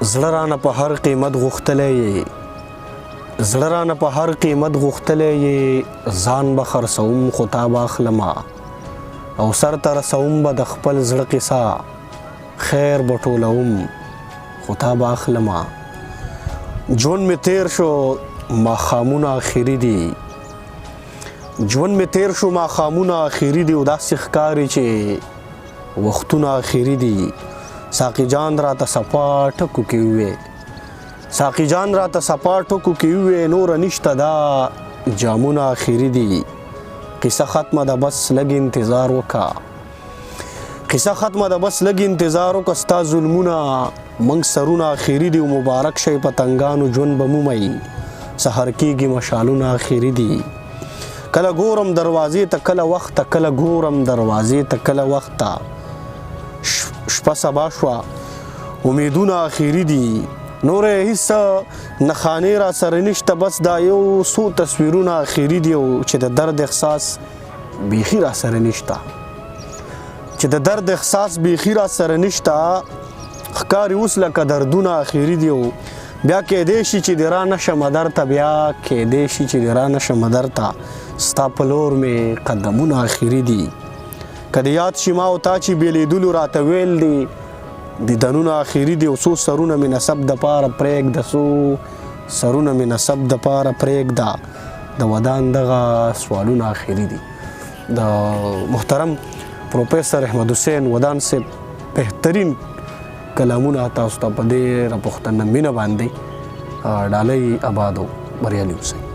زړه رانه په هر قیمت غوښتلی یې زړه رانه په هر قیمت غوښتلی یې ځان به خرڅوم خو تا به اخلمه او سر ته رسوم به د خپل زړه قصه خیر به ټولوم خو تا به اخلمه ژوند مې تیر شو ماښامونه آخري دي ژوند مې تیر شو ماښامونه آخري دي او داسې ښکاري چې وختونه آخري دي ساقي جان راته صفا ټکو کې ووې ساقي جان راته صفا ټکو کې ووې نوره نشته دا جامونه آخري دي قصه ختمه ده بس لږ انتظار وکړه قصه ختمه ده بس لږ انتظار وکړه ستا ظلمونه موږ سرونه آخري دي او مبارک شی پتنګانو ژوند به مومئ سحر کېږي مشالونه آخري دي کله ګورم دروازې ته کله وخت ته کله ګورم دروازې ته کله وخت ته شپه سبا شوه امیدونه آخري دي نور هیڅ نښانې را سره نشته بس دا یو څو تصویرونه آخري دي او چې د درد احساس بیخي را سره نشته چې د درد احساس بیخي را سره نشته ښکاري اوس لکه دردونه آخري دي او بیا کیدی شي چې د را نشمه درته بیا کیدی شي چې د را نشمه درته ستا په لور مې قدمونه آخري دي که د یاد شي ما او تا چې بېلېدلو راته ویل دي دیدنونه آخري دي او څو سرونه مې نسب دپاره پرېږده څو سرونه مې نسب دپاره پرېږده د ودان دغه سوالونه آخري دي د محترم پروفیسر احمد حسین ودان صاحب بهترین کلامونه تاسو ته په ډېره پوښتنه مینه باندې ډالۍ آباد او بریالي اوسئ